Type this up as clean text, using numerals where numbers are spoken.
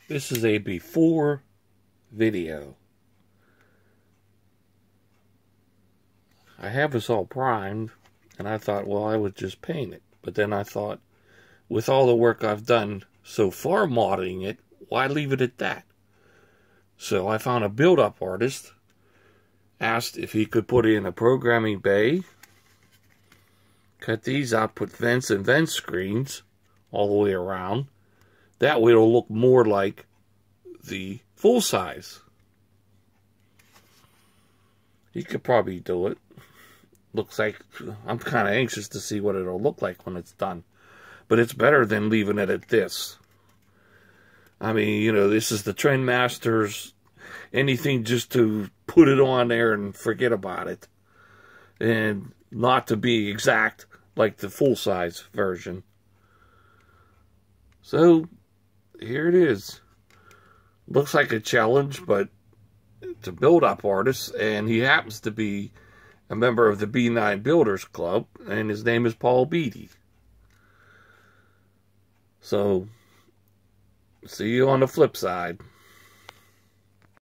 This is a before video. I have this all primed, and I thought, well, I would just paint it. But then I thought, with all the work I've done so far modding it, why leave it at that? So I found a build-up artist, asked if he could put in a programming bay, cut these out, put vents and vent screens all the way around. That way it'll look more like the full size. He could probably do it. Looks like, I'm kind of anxious to see what it'll look like when it's done. But it's better than leaving it at this. I mean, you know, this is the Trendmasters. Anything just to put it on there and forget about it. And not to be exact like the full-size version. So, here it is. Looks like a challenge, but it's a build-up artist, and he happens to be a member of the B9 Builders Club, and his name is Paul Beaty. So, see you on the flip side.